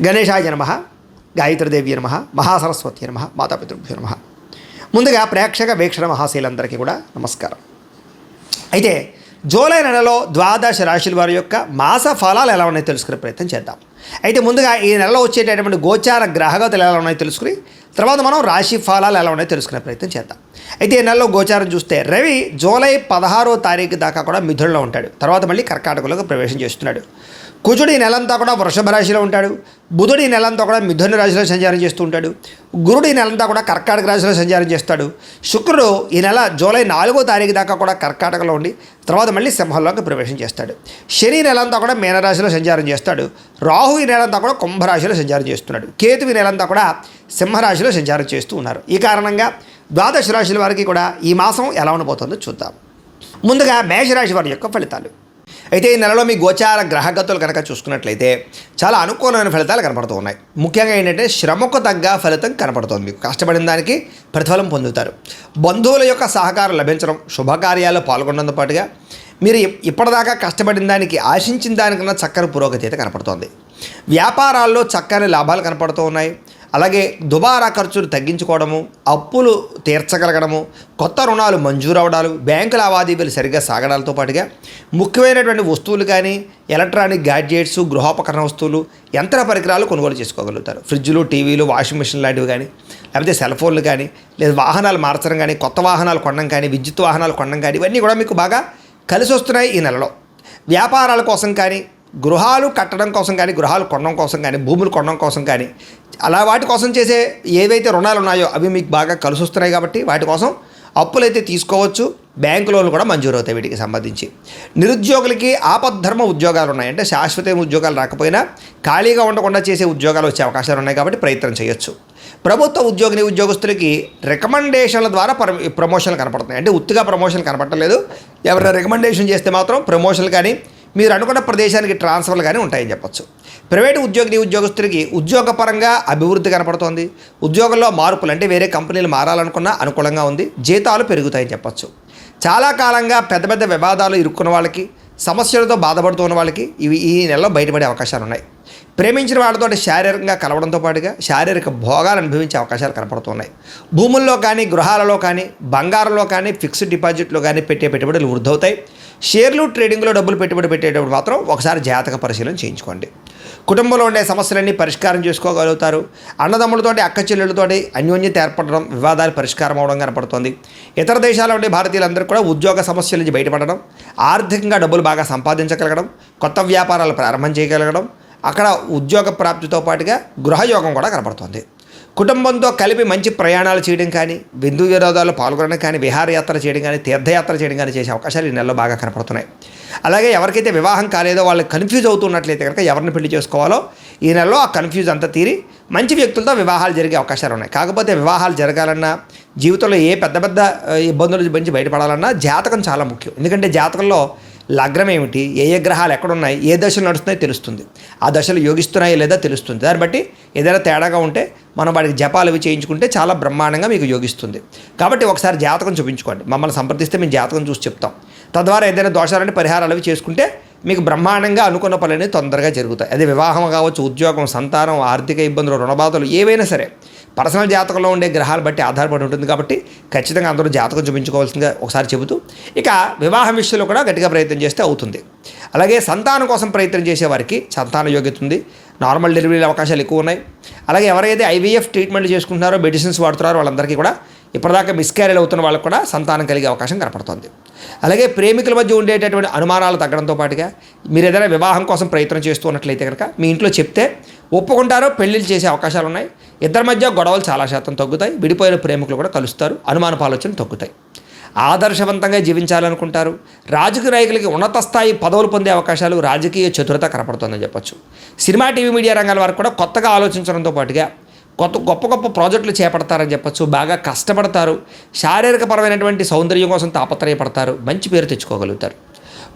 గణేశాయ నమః, గాయత్రీదేవి నమః, మహాసరస్వతి నమః, మాతాపితృభ్యో నమః. ముందుగా ప్రేక్షక వీక్షణ మహాశీలందరికీ కూడా నమస్కారం. అయితే జూలై నెలలో ద్వాదశ రాశుల వారి యొక్క మాస ఫలాలు ఎలా ఉన్నాయో తెలుసుకునే ప్రయత్నం చేద్దాం. అయితే ముందుగా ఈ నెలలో వచ్చేటటువంటి గోచార గ్రహగతులు ఎలా ఉన్నాయో తెలుసుకుని తర్వాత మనం రాశి ఫలాలు ఎలా ఉన్నాయో తెలుసుకునే ప్రయత్నం చేద్దాం. అయితే ఈ నెలలో గోచారం చూస్తే రవి జూలై 16వ తారీఖు దాకా కూడా మిథునంలో ఉంటాడు. తర్వాత మళ్ళీ కర్కాటకంలోకి ప్రవేశం చేస్తున్నాడు. కుజుడు ఈ నెలంతా కూడా వృషభ రాశిలో ఉంటాడు. బుధుడు ఈ నెలంతా కూడా మిథున రాశిలో సంచారం చేస్తూ ఉంటాడు. గురుడు ఈ నెలంతా కూడా కర్కాటక రాశిలో సంచారం చేస్తాడు. శుక్రుడు ఈ నెల జూలై 4వ తారీఖు దాకా కూడా కర్కాటకలో ఉండి తర్వాత మళ్ళీ సింహంలోకి ప్రవేశం చేస్తాడు. శని ఈ నెలంతా కూడా మీనరాశిలో సంచారం చేస్తాడు. రాహు ఈ నెలంతా కూడా కుంభరాశిలో సంచారం చేస్తున్నాడు. కేతు ఈ నెలంతా కూడా సింహరాశిలో సంచారం చేస్తూ ఉన్నారు. ఈ కారణంగా ద్వాదశ రాశుల వారికి కూడా ఈ మాసం ఎలా ఉండబోతుందో చూద్దాం. ముందుగా మేషరాశి వారి యొక్క ఫలితాలు. అయితే ఈ నెలలో మీ గోచార గ్రహగతులు కనుక చూసుకున్నట్లయితే చాలా అనుకూలమైన ఫలితాలు కనపడుతూ ఉన్నాయి. ముఖ్యంగా ఏంటంటే శ్రమకు తగ్గ ఫలితం కనపడుతుంది. మీకు కష్టపడిన దానికి ప్రతిఫలం పొందుతారు. బంధువుల యొక్క సహకారం లభించడం, శుభకార్యాల్లో పాల్గొనడంతో పాటుగా మీరు ఇప్పటిదాకా కష్టపడిన దానికి ఆశించిన దానికన్నా చక్కని పురోగతి అయితే కనపడుతోంది. వ్యాపారాల్లో చక్కని లాభాలు కనపడుతూ ఉన్నాయి. అలాగే దుబారా ఖర్చులు తగ్గించుకోవడము, అప్పులు తీర్చగలగడము, కొత్త రుణాలు మంజూరు అవడాలు, బ్యాంకు లావాదేవీలు సరిగ్గా సాగడాలతో పాటుగా ముఖ్యమైనటువంటి వస్తువులు కానీ ఎలక్ట్రానిక్ గ్యాడ్జెట్స్, గృహోపకరణ వస్తువులు, యంత్ర పరికరాలు కొనుగోలు చేసుకోగలుగుతారు. ఫ్రిడ్జ్లు, టీవీలు, వాషింగ్ మిషన్ లాంటివి కానీ లేకపోతే సెల్ ఫోన్లు కానీ లేదా వాహనాలు మార్చడం కానీ కొత్త వాహనాలు కొనడం కానీ విద్యుత్ వాహనాలు కొనడం కానీ ఇవన్నీ కూడా మీకు బాగా కలిసి వస్తున్నాయి. ఈ నెలలో వ్యాపారాల కోసం కానీ గృహాలు కట్టడం కోసం కానీ గృహాలు కొనడం కోసం కానీ భూములు కొనడం కోసం కానీ అలా వాటి కోసం చేసే ఏవైతే రుణాలు ఉన్నాయో అవి మీకు బాగా కలిసి వస్తున్నాయి. కాబట్టి వాటి కోసం అప్పులైతే తీసుకోవచ్చు. బ్యాంకు లోన్లు కూడా మంజూరు అవుతాయి వీటికి సంబంధించి. నిరుద్యోగులకి ఆపద్ధర్మ ఉద్యోగాలు ఉన్నాయి. అంటే శాశ్వత ఉద్యోగాలు రాకపోయినా ఖాళీగా ఉండకుండా చేసే ఉద్యోగాలు వచ్చే అవకాశాలు ఉన్నాయి కాబట్టి ప్రయత్నం చేయొచ్చు. ప్రభుత్వ ఉద్యోగస్తులకి రికమెండేషన్ల ద్వారా ప్రమోషన్లు కనపడుతున్నాయి. అంటే ఉత్తిగా ప్రమోషన్ కనపడలేదు. ఎవరైనా రికమెండేషన్ చేస్తే మాత్రం ప్రమోషన్లు కానీ మీరు అనుకున్న ప్రదేశానికి ట్రాన్స్ఫర్లు కానీ ఉంటాయని చెప్పొచ్చు. ప్రైవేటు ఉద్యోగస్తులకి ఉద్యోగపరంగా అభివృద్ధి కనపడుతోంది. ఉద్యోగంలో మార్పులు అంటే వేరే కంపెనీలు మారాలనుకున్నా అనుకూలంగా ఉంది. జీతాలు పెరుగుతాయని చెప్పొచ్చు. చాలా కాలంగా పెద్ద పెద్ద వివాదాలు ఇరుక్కున్న వాళ్ళకి, సమస్యలతో బాధపడుతున్న వాళ్ళకి ఈ నెలలో బయటపడే అవకాశాలు ఉన్నాయి. ప్రేమించిన వాళ్ళతో శారీరకంగా కలవడంతో పాటుగా శారీరక భోగాలు అనుభవించే అవకాశాలు కనపడుతున్నాయి. భూముల్లో కానీ గృహాలలో కానీ బంగారంలో కానీ ఫిక్స్డ్ డిపాజిట్లో కానీ పెట్టే పెట్టుబడులు వృద్ధవుతాయి. షేర్లు ట్రేడింగ్లో డబ్బులు పెట్టుబడి పెట్టేటప్పుడు మాత్రం ఒకసారి జాతక పరిశీలన చేయించుకోండి. కుటుంబంలో ఉండే సమస్యలన్నీ పరిష్కారం చేసుకోగలుగుతారు. అన్నదమ్ములతోటి అక్క చెల్లెళ్ళతోటి అన్యోన్యత ఏర్పడడం, వివాదాలు పరిష్కారం అవడం కనపడుతుంది. ఇతర దేశాల్లో ఉండే భారతీయులందరూ కూడా ఉద్యోగ సమస్యల నుంచి బయటపడడం, ఆర్థికంగా డబ్బులు బాగా సంపాదించగలగడం, కొత్త వ్యాపారాలు ప్రారంభం చేయగలగడం, అక్కడ ఉద్యోగ ప్రాప్తితో పాటుగా గృహయోగం కూడా కనపడుతుంది. కుటుంబంతో కలిపి మంచి ప్రయాణాలు చేయడం కానీ, బిందు విరోధాలు పాల్గొనడం కానీ, విహారయాత్ర చేయడం కానీ, తీర్థయాత్ర చేయడం కానీ చేసే అవకాశాలు ఈ నెలలో బాగా కనపడుతున్నాయి. అలాగే ఎవరికైతే వివాహం కాలేదో వాళ్ళు కన్ఫ్యూజ్ అవుతున్నట్లయితే కనుక ఎవరిని పెళ్లి చేసుకోవాలో ఈ నెలలో ఆ కన్ఫ్యూజ్ అంతా తీరి మంచి వ్యక్తులతో వివాహాలు జరిగే అవకాశాలు ఉన్నాయి. కాకపోతే వివాహాలు జరగాలన్నా, జీవితంలో ఏ పెద్ద పెద్ద ఇబ్బందుల నుంచి బయటపడాలన్నా జాతకం చాలా ముఖ్యం. ఎందుకంటే జాతకంలో లగ్నం ఏమిటి, ఏ గ్రహాలు ఎక్కడున్నాయి, ఏ దశలు నడుస్తున్నాయో తెలుస్తుంది. ఆ దశలు యోగిస్తున్నాయో లేదా తెలుస్తుంది. దాన్ని బట్టి ఏదైనా తేడాగా ఉంటే మనం వాటికి జపాలు అవి చేయించుకుంటే చాలా బ్రహ్మాండంగా మీకు యోగిస్తుంది. కాబట్టి ఒకసారి జాతకం చూపించుకోండి. మమ్మల్ని సంప్రదిస్తే మేము జాతకం చూసి చెప్తాం. తద్వారా ఏదైనా దోషాలంటే పరిహారాలు అవి చేసుకుంటే మీకు బ్రహ్మాండంగా అనుకున్న పనులన్నీ తొందరగా జరుగుతాయి. అదే వివాహం కావచ్చు, ఉద్యోగం, సంతానం, ఆర్థిక ఇబ్బందులు, రుణబాధలు ఏవైనా సరే పర్సనల్ జాతకంలో ఉండే గ్రహాలు బట్టి ఆధారపడి ఉంటుంది. కాబట్టి ఖచ్చితంగా అందరూ జాతకం చూపించుకోవాల్సిందిగా ఒకసారి చెబుతూ ఇక వివాహం విషయంలో కూడా గట్టిగా ప్రయత్నం చేస్తే అవుతుంది. అలాగే సంతానం కోసం ప్రయత్నం చేసేవారికి సంతాన యోగ్యత ఉంది. నార్మల్ డెలివరీ అవకాశాలు ఎక్కువ ఉన్నాయి. అలాగే ఎవరైతే ఐవీఎఫ్ ట్రీట్మెంట్ చేసుకుంటున్నారో, మెడిసిన్స్ వాడుతున్నారో వాళ్ళందరికీ కూడా ఇప్పటిదాకా మిస్క్యారేజ్ అవుతున్న వాళ్ళకు కూడా సంతానం కలిగే అవకాశం కనపడుతుంది. అలాగే ప్రేమికుల మధ్య ఉండేటటువంటి అనుమానాలు తగ్గడంతో పాటుగా మీరు ఏదైనా వివాహం కోసం ప్రయత్నం చేస్తూ ఉన్నట్లయితే కనుక మీ ఇంట్లో చెప్తే ఒప్పుకుంటారో పెళ్లిళ్ళు చేసే అవకాశాలు ఉన్నాయి. ఇద్దరి మధ్య గొడవలు చాలా శాతం తగ్గుతాయి. విడిపోయిన ప్రేమికులు కూడా కలుస్తారు. అనుమానపు ఆలోచనలు తగ్గుతాయి. ఆదర్శవంతంగా జీవించాలనుకుంటారు. రాజకీయ నాయకులకి ఉన్నత స్థాయి పదవులు పొందే అవకాశాలు, రాజకీయ చతురత కనపడుతుందని చెప్పొచ్చు. సినిమా, టీవీ, మీడియా రంగాల వారికి కూడా కొత్తగా ఆలోచించడంతో పాటుగా గొప్ప ప్రాజెక్టులు చేపడతారని చెప్పొచ్చు. బాగా కష్టపడతారు. శారీరకపరమైనటువంటి సౌందర్యం కోసం తాపత్రయపడతారు. మంచి పేరు తెచ్చుకోగలుగుతారు.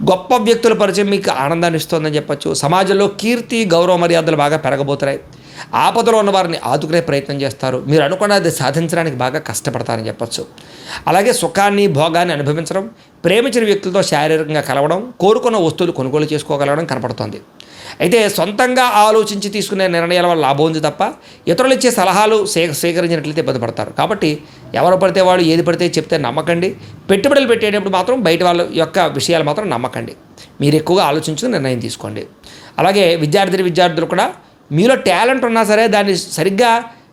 గొప్ప వ్యక్తుల పరిచయం మీకు ఆనందాన్ని ఇస్తుందని చెప్పొచ్చు. సమాజంలో కీర్తి, గౌరవ మర్యాదలు బాగా పెరగబోతున్నాయి. ఆపదలో ఉన్న వారిని ఆదుకునే ప్రయత్నం చేస్తారు. మీరు అనుకున్నది సాధించడానికి బాగా కష్టపడతారని చెప్పచ్చు. అలాగే సుఖాన్ని భోగాన్ని అనుభవించడం, ప్రేమించిన వ్యక్తులతో శారీరకంగా కలవడం, కోరుకున్న వస్తువులు కొనుగోలు చేసుకోగలగడం కనపడుతోంది. అయితే సొంతంగా ఆలోచించి తీసుకునే నిర్ణయాల వల్ల లాభం ఉంది తప్ప ఇతరులు ఇచ్చే సలహాలు స్వీకరించినట్లయితే ఇబ్బంది పడతారు. కాబట్టి ఎవరు పడితే వాళ్ళు ఏది పడితే చెప్తే నమ్మకండి. పెట్టుబడులు పెట్టేటప్పుడు మాత్రం బయట వాళ్ళ యొక్క విషయాలు మాత్రం నమ్మకండి. మీరు ఎక్కువగా ఆలోచించుకుని నిర్ణయం తీసుకోండి. అలాగే విద్యార్థులు కూడా మీలో టాలెంట్ ఉన్నా సరే దాన్ని సరిగ్గా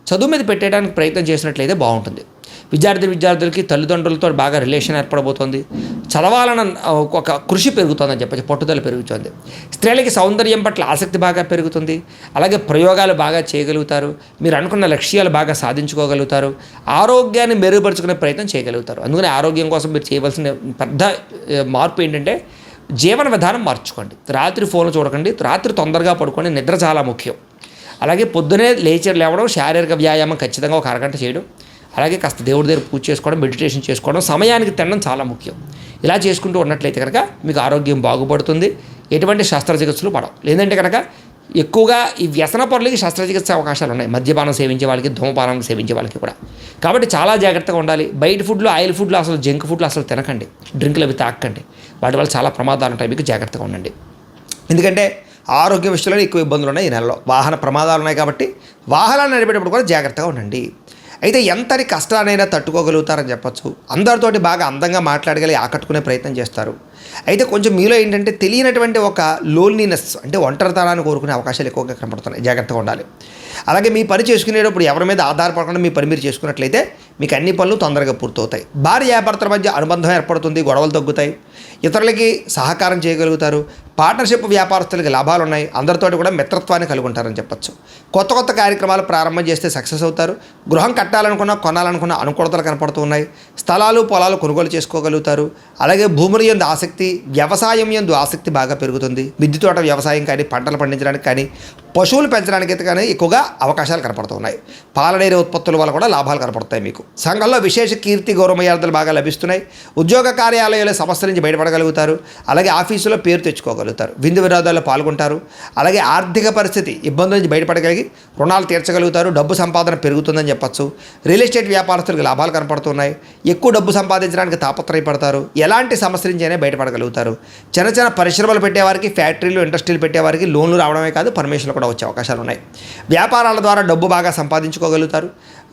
చదువు మీద పెట్టడానికి ప్రయత్నం చేసినట్లయితే బాగుంటుంది. విద్యార్థులకి తల్లిదండ్రులతో బాగా రిలేషన్ ఏర్పడబోతోంది. చదవాలన్న ఒక కృషి పెరుగుతుందని చెప్పచ్చు, పట్టుదల పెరుగుతుంది. స్త్రీలకి సౌందర్యం పట్ల ఆసక్తి బాగా పెరుగుతుంది. అలాగే ప్రయోగాలు బాగా చేయగలుగుతారు. మీరు అనుకున్న లక్ష్యాలు బాగా సాధించుకోగలుగుతారు. ఆరోగ్యాన్ని మెరుగుపరుచుకునే ప్రయత్నం చేయగలుగుతారు. అందుకని ఆరోగ్యం కోసం మీరు చేయవలసిన పెద్ద మార్పు ఏంటంటే జీవన విధానం మార్చుకోండి. రాత్రి ఫోన్లు చూడకండి. రాత్రి తొందరగా పడుకోండి. నిద్ర చాలా ముఖ్యం. అలాగే పొద్దునే లేవడం, శారీరక వ్యాయామం ఖచ్చితంగా ఒక అరగంట చేయడం, అలాగే కాస్త దేవుడి దగ్గర పూజ చేసుకోవడం, మెడిటేషన్ చేసుకోవడం, సమయానికి తినడం చాలా ముఖ్యం. ఇలా చేసుకుంటూ ఉన్నట్లయితే కనుక మీకు ఆరోగ్యం బాగుపడుతుంది. ఎటువంటి శస్త్రచికిత్సలు పడవు. లేదంటే కనుక ఎక్కువగా ఈ వ్యసన పరులకి శస్త్రచికిత్స అవకాశాలు ఉన్నాయి. మద్యపానం సేవించే వాళ్ళకి, ధూమపానం సేవించే వాళ్ళకి కూడా. కాబట్టి చాలా జాగ్రత్తగా ఉండాలి. బయట ఫుడ్లు, ఆయిల్ ఫుడ్లు, అసలు జంక్ ఫుడ్లు అసలు తినకండి. డ్రింకులు అవి తాకండి. వాటి వల్ల చాలా ప్రమాదాలు ఉంటాయి. మీకు జాగ్రత్తగా ఉండండి. ఎందుకంటే ఆరోగ్య విషయంలో ఎక్కువ ఇబ్బందులు ఉన్నాయి ఈ నెలలో. వాహన ప్రమాదాలు ఉన్నాయి కాబట్టి వాహనాలు నడిపేటప్పుడు కూడా జాగ్రత్తగా ఉండండి. అయితే ఎంతటి కష్టానైనా తట్టుకోగలుగుతారని చెప్పచ్చు. అందరితోటి బాగా అందంగా మాట్లాడగలిగి ఆకట్టుకునే ప్రయత్నం చేస్తారు. అయితే కొంచెం మీలో ఏంటంటే తెలియనటువంటి ఒక లోన్లీనెస్, అంటే ఒంటరితనాన్ని కోరుకునే అవకాశాలు ఎక్కువగా కనపడుతున్నాయి. జాగ్రత్తగా ఉండాలి. అలాగే మీ పని చేసుకునేటప్పుడు ఎవరి మీద ఆధారపడకుండా మీ పని మీరు చేసుకున్నట్లయితే మీకు అన్ని పనులు తొందరగా పూర్తవుతాయి. భార్యాభర్తల మధ్య అనుబంధం ఏర్పడుతుంది. గొడవలు తగ్గుతాయి. ఇతరులకి సహకారం చేయగలుగుతారు. పార్ట్నర్షిప్ వ్యాపారస్తులకి లాభాలు ఉన్నాయి. అందరితోటి కూడా మిత్రత్వాన్ని కలిగి ఉంటారని చెప్పచ్చు. కొత్త కార్యక్రమాలు ప్రారంభం చేస్తే సక్సెస్ అవుతారు. గృహం కట్టాలనుకున్నా, కొనాలనుకున్న అనుకూలతలు కనపడుతూ ఉన్నాయి. స్థలాలు పొలాలు కొనుగోలు చేసుకోగలుగుతారు. అలాగే భూముల యందు ఆసక్తి, వ్యవసాయం యందు ఆసక్తి బాగా పెరుగుతుంది. మిద్దె తోట వ్యవసాయం కానీ, పంటలు పండించడానికి కానీ, పశువులు పెంచడానికి కానీ ఎక్కువగా అవకాశాలు కనపడుతున్నాయి. పాల డైరీ ఉత్పత్తుల వల్ల కూడా లాభాలు కనపడతాయి. మీకు సంఘంలో విశేష కీర్తి గౌరవమర్యాదలు బాగా లభిస్తున్నాయి. ఉద్యోగ కార్యాలయాల సమస్యల నుంచి బయటపడగలుగుతారు. అలాగే ఆఫీసులో పేరు తెచ్చుకోగలుగుతారు. విందు వినోదాల్లో పాల్గొంటారు. అలాగే ఆర్థిక పరిస్థితి ఇబ్బందుల నుంచి బయటపడగలిగి రుణాలు తీర్చగలుగుతారు. డబ్బు సంపాదన పెరుగుతుందని చెప్పచ్చు. రియల్ ఎస్టేట్ వ్యాపారస్తులకు లాభాలు కనపడుతున్నాయి. ఎక్కువ డబ్బు సంపాదించడానికి తాపత్రయపడతారు. ఎలాంటి సమస్య నుంచి అయినా బయటపడగలుగుతారు. చిన్న పరిశ్రమలు పెట్టేవారికి, ఫ్యాక్టరీలు, ఇండస్ట్రీలు పెట్టేవారికి లోన్లు రావడమే కాదు, పర్మిషన్లు కూడా వచ్చే అవకాశాలు ఉన్నాయి. వ్యాపారాల ద్వారా డబ్బు బాగా సంపాదించుకోగలుగుతారు.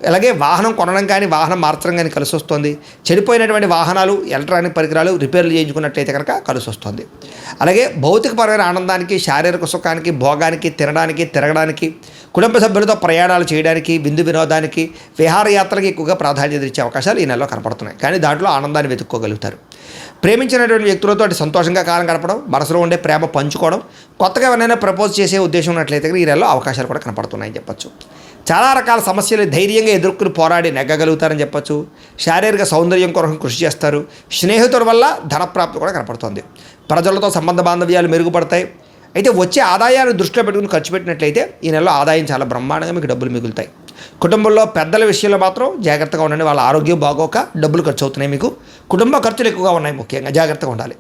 అలాగే వాహనం కొనడం కానీ, వాహనం మార్చడం కానీ కలిసి వస్తుంది. చెడిపోయినటువంటి వాహనాలు, ఎలక్ట్రానిక్ పరికరాలు రిపేర్లు చేయించుకున్నట్లయితే కనుక కలిసి వస్తుంది. అలాగే భౌతికపరమైన ఆనందానికి, శారీరక సుఖానికి, భోగానికి, తినడానికి, తిరగడానికి, కుటుంబ సభ్యులతో ప్రయాణాలు చేయడానికి, విందు వినోదానికి, విహారయాత్రకి ఎక్కువగా ప్రాధాన్యత ఇచ్చే అవకాశాలు ఈ నెలలో కనపడుతున్నాయి. కానీ దాంట్లో ఆనందాన్ని వెతుక్కోగలుగుతారు. ప్రేమించినటువంటి వ్యక్తులతో సంతోషంగా కాలం గడపడం, మనసులో ఉండే ప్రేమ పంచుకోవడం, కొత్తగా ఎవరైనా ప్రపోజ్ చేసే ఉద్దేశం ఉన్నట్లయితే ఈ నెలలో అవకాశాలు కూడా కనపడుతున్నాయని చెప్పచ్చు. చాలా రకాల సమస్యలు ధైర్యంగా ఎదుర్కొని పోరాడి నెగ్గగలుగుతారని చెప్పచ్చు. శారీరక సౌందర్యం కొరకు కృషి చేస్తారు. స్నేహితుల వల్ల ధనప్రాప్తి కూడా కనపడుతుంది. ప్రజలతో సంబంధ బాంధవ్యాలు మెరుగుపడతాయి. అయితే వచ్చే ఆదాయాన్ని దృష్టిలో పెట్టుకుని ఖర్చు పెట్టినట్లయితే ఈ నెలలో ఆదాయం చాలా బ్రహ్మాండంగా మీకు డబ్బులు మిగులుతాయి. కుటుంబంలో పెద్దల విషయంలో మాత్రం జాగ్రత్తగా ఉండండి. వాళ్ళ ఆరోగ్యం బాగోక డబ్బులు ఖర్చు అవుతున్నాయి. మీకు కుటుంబ ఖర్చులు ఎక్కువగా ఉన్నాయి. ముఖ్యంగా జాగ్రత్తగా ఉండాలి.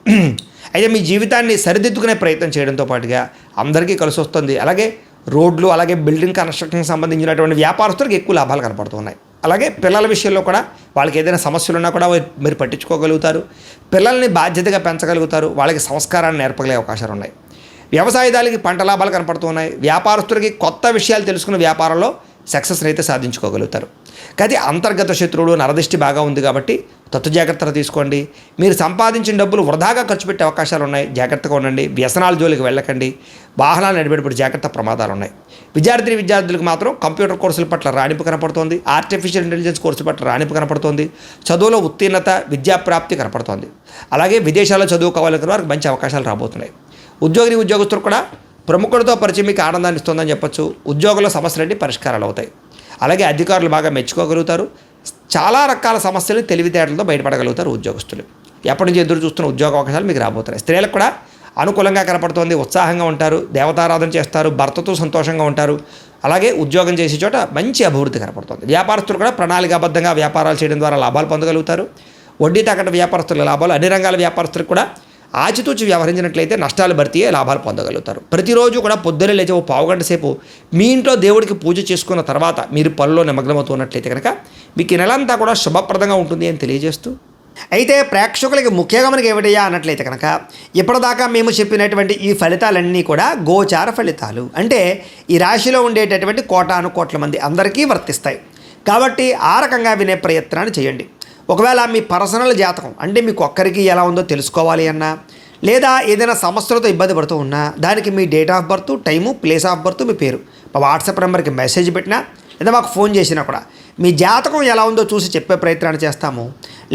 అయితే మీ జీవితాన్ని సరిదిద్దుకునే ప్రయత్నం చేయడంతో పాటుగా అందరికీ కలిసి వస్తుంది. అలాగే రోడ్లు, అలాగే బిల్డింగ్ కన్స్ట్రక్షన్కి సంబంధించినటువంటి వ్యాపారస్తులకు ఎక్కువ లాభాలు కనపడుతున్నాయి. అలాగే పిల్లల విషయంలో కూడా వాళ్ళకి ఏదైనా సమస్యలు ఉన్నా కూడా మీరు పట్టించుకోగలుగుతారు. పిల్లల్ని బాధ్యతగా పెంచగలుగుతారు. వాళ్ళకి సంస్కారాన్ని నేర్పగలిగే అవకాశాలు ఉన్నాయి. వ్యవసాయదారులకి పంట లాభాలు కనపడుతున్నాయి. వ్యాపారస్తులకి కొత్త విషయాలు తెలుసుకున్న వ్యాపారంలో సక్సెస్ని అయితే సాధించుకోగలుగుతారు. కానీ అంతర్గత శత్రువులు, నరదిష్టి బాగా ఉంది కాబట్టి జాగ్రత్తలు తీసుకోండి. మీరు సంపాదించిన డబ్బులు వృధాగా ఖర్చు పెట్టే అవకాశాలు ఉన్నాయి. జాగ్రత్తగా ఉండండి. వ్యసనాల జోలికి వెళ్ళకండి. వాహనాలు నడిపేటప్పుడు జాగ్రత్త, ప్రమాదాలు ఉన్నాయి. విద్యార్థులకు మాత్రం కంప్యూటర్ కోర్సుల పట్ల రాణింపు కనపడుతోంది. ఆర్టిఫిషియల్ ఇంటెలిజెన్స్ కోర్సుల పట్ల రాణింపు కనపడుతోంది. చదువులో ఉత్తీర్ణత, విద్యాప్రాప్తి కనపడుతోంది. అలాగే విదేశాల్లో చదువుకోవాలనుకున్న వారికి మంచి అవకాశాలు రాబోతున్నాయి. ఉద్యోగస్తులు కూడా ప్రముఖులతో పరిచయం మీకు ఆనందాన్ని ఇస్తుందని చెప్పచ్చు. ఉద్యోగంలో సమస్యలన్నీ పరిష్కారాలు అవుతాయి. అలాగే అధికారులు బాగా మెచ్చుకోగలుగుతారు. చాలా రకాల సమస్యలు తెలివితేటలతో బయటపడగలుగుతారు ఉద్యోగస్తులు. ఎప్పటి నుంచి ఎదురు చూస్తున్న ఉద్యోగ అవకాశాలు మీకు రాబోతున్నాయి. స్త్రీలకు కూడా అనుకూలంగా కనపడుతోంది. ఉత్సాహంగా ఉంటారు. దేవతారాధన చేస్తారు. భర్తతో సంతోషంగా ఉంటారు. అలాగే ఉద్యోగం చేసే చోట మంచి అభివృద్ధి కనపడుతుంది. వ్యాపారస్తులు కూడా ప్రణాళికాబద్ధంగా వ్యాపారాలు చేయడం ద్వారా లాభాలు పొందగలుగుతారు. వడ్డీ తాకట్టు వ్యాపారస్తుల లాభాలు, అన్ని రంగాల వ్యాపారస్తులకు కూడా ఆచితూచి వ్యవహరించినట్లయితే నష్టాలు భర్తీ లాభాలు పొందగలుగుతారు. ప్రతిరోజు కూడా పొద్దున్నే లేచి ఓ పావుగంట సేపు మీ ఇంట్లో దేవుడికి పూజ చేసుకున్న తర్వాత మీరు పనిలో నిమగ్నమవుతూ ఉన్నట్లయితే కనుక మీకు ఈ నెలంతా కూడా శుభప్రదంగా ఉంటుంది అని తెలియజేస్తూ, అయితే ప్రేక్షకులకి ముఖ్యంగా మనకి ఏమిటయ్యా అన్నట్లయితే కనుక ఇప్పటిదాకా మేము చెప్పినటువంటి ఈ ఫలితాలన్నీ కూడా గోచార ఫలితాలు, అంటే ఈ రాశిలో ఉండేటటువంటి కోటాను కోట్ల మంది అందరికీ వర్తిస్తాయి. కాబట్టి ఆ రకంగా వినే ప్రయత్నాన్ని చేయండి. ఒకవేళ మీ పర్సనల్ జాతకం అంటే మీకు ఒక్కరికి ఎలా ఉందో తెలుసుకోవాలి అన్నా, లేదా ఏదైనా సమస్యలతో ఇబ్బంది పడుతూ ఉన్నా దానికి మీ date of birth, time, place of birth, మీ పేరు మా వాట్సాప్ నెంబర్కి మెసేజ్ పెట్టినా లేదా మాకు ఫోన్ చేసినా కూడా మీ జాతకం ఎలా ఉందో చూసి చెప్పే ప్రయత్నాన్ని చేస్తాము.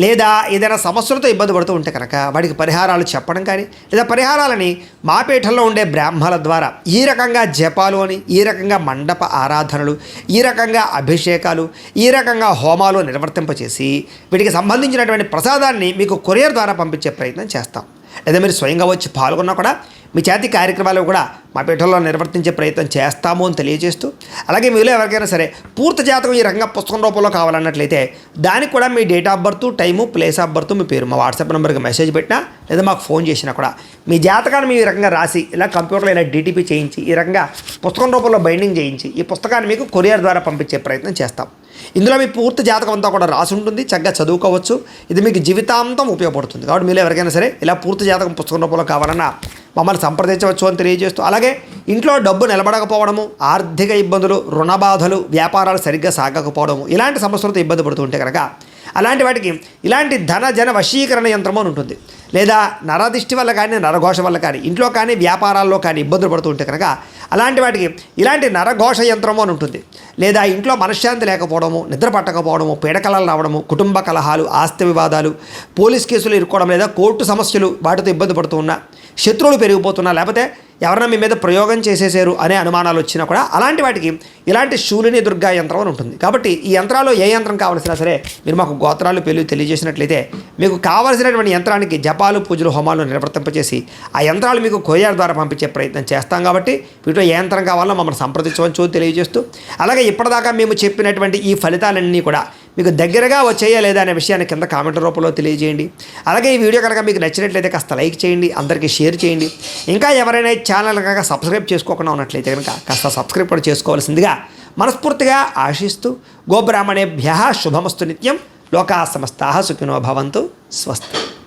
లేదా ఏదైనా సమస్యలతో ఇబ్బంది పడుతూ ఉంటే కనుక వాటికి పరిహారాలు చెప్పడం కానీ, లేదా పరిహారాలని మా పీఠంలో ఉండే బ్రాహ్మణుల ద్వారా ఈ రకంగా జపాలు అని, ఈ రకంగా మండప ఆరాధనలు, ఈ రకంగా అభిషేకాలు, ఈ రకంగా హోమాలు నిర్వర్తింపచేసి వీటికి సంబంధించినటువంటి ప్రసాదాన్ని మీకు కొరియర్ ద్వారా పంపించే ప్రయత్నం చేస్తాం. లేదా మీరు స్వయంగా వచ్చి పాల్గొన్నా కూడా మీ చేతి కార్యక్రమాలు కూడా మా పీఠంలో నిర్వర్తించే ప్రయత్నం చేస్తాము అని తెలియజేస్తూ, అలాగే మీలో ఎవరికైనా సరే పూర్తి జాతకం ఈ రకంగా పుస్తకం రూపంలో కావాలన్నట్లయితే దానికి కూడా మీ date of birth, time, place of birth, మీ పేరు మా వాట్సాప్ నెంబర్కి మెసేజ్ పెట్టినా లేదా మాకు ఫోన్ చేసినా కూడా మీ జాతకాన్ని మీ ఈ రకంగా రాసి ఇలా కంప్యూటర్లో ఇలా డీటీపీ చేయించి ఈ రకంగా పుస్తకం రూపంలో బైండింగ్ చేయించి ఈ పుస్తకాన్ని మీకు కొరియర్ ద్వారా పంపించే ప్రయత్నం చేస్తాం. ఇందులో మీ పూర్తి జాతకం అంతా కూడా రాసి ఉంటుంది, చక్కగా చదువుకోవచ్చు. ఇది మీకు జీవితాంతం ఉపయోగపడుతుంది. కాబట్టి మీరు ఎవరికైనా సరే ఇలా పూర్తి జాతకం పుస్తకం రూపంలో కావాలన్నా మమ్మల్ని సంప్రదించవచ్చు అని తెలియజేస్తూ, అలాగే ఇంట్లో డబ్బు నిలబడకపోవడము, ఆర్థిక ఇబ్బందులు, రుణ బాధలు, వ్యాపారాలు సరిగ్గా సాగకపోవడము, ఇలాంటి సమస్యలతో ఇబ్బంది పడుతూ ఉంటే కనుక అలాంటి వాటికి ఇలాంటి ధన జన వశీకరణ యంత్రము అని ఉంటుంది. లేదా నరదిష్టి వల్ల కానీ, నరఘోష వల్ల కానీ, ఇంట్లో కానీ వ్యాపారాల్లో కానీ ఇబ్బందులు పడుతూ ఉంటే కనుక అలాంటి వాటికి ఇలాంటి నరఘోష యంత్రము అని ఉంటుంది. లేదా ఇంట్లో మనశ్శాంతి లేకపోవడము, నిద్ర పట్టకపోవడము, పీడకలలు రావడము, కుటుంబ కలహాలు, ఆస్తి వివాదాలు, పోలీస్ కేసులు ఇరుక్కోవడం, లేదా కోర్టు సమస్యలు వాటితో ఇబ్బంది పడుతూ ఉన్నా, శత్రువులు పెరిగిపోతున్నా, లేకపోతే ఎవరైనా మీ మీద ప్రయోగం చేసేసారు అనే అనుమానాలు వచ్చినా కూడా అలాంటి వాటికి ఇలాంటి శూలిని దుర్గా యంత్రం అని ఉంటుంది. కాబట్టి ఈ యంత్రాల్లో ఏ యంత్రం కావాల్సినా సరే మీరు మాకు గోత్రాలు పేర్లు తెలియజేసినట్లయితే మీకు కావాల్సినటువంటి యంత్రానికి జపాలు, పూజలు, హోమాలు నిర్వర్తింపచేసి ఆ యంత్రాలు మీకు కొరియర్ ద్వారా పంపించే ప్రయత్నం చేస్తాం. కాబట్టి వీటిలో ఏ యంత్రం కావాలో మమ్మల్ని సంప్రదించవచ్చు తెలియజేస్తూ, అలాగే ఇప్పటిదాకా మేము చెప్పినటువంటి ఈ ఫలితాలన్నీ కూడా మీకు దగ్గరగా వచ్చేయా లేదా అనే విషయాన్ని కింద కామెంట్ రూపంలో తెలియజేయండి. అలాగే ఈ వీడియో కనుక మీకు నచ్చినట్లయితే కాస్త లైక్ చేయండి, అందరికీ షేర్ చేయండి. ఇంకా ఎవరైనా ఛానల్ కనుక సబ్స్క్రైబ్ చేసుకోకుండా ఉన్నట్లయితే కనుక కాస్త సబ్స్క్రైబ్ కూడా చేసుకోవాల్సిందిగా మనస్ఫూర్తిగా ఆశిస్తూ, గోబ్రాహ్మణేభ్యః శుభమస్తు నిత్యం, లోకా సమస్తాః సుఖినో భవంతు, స్వస్తి.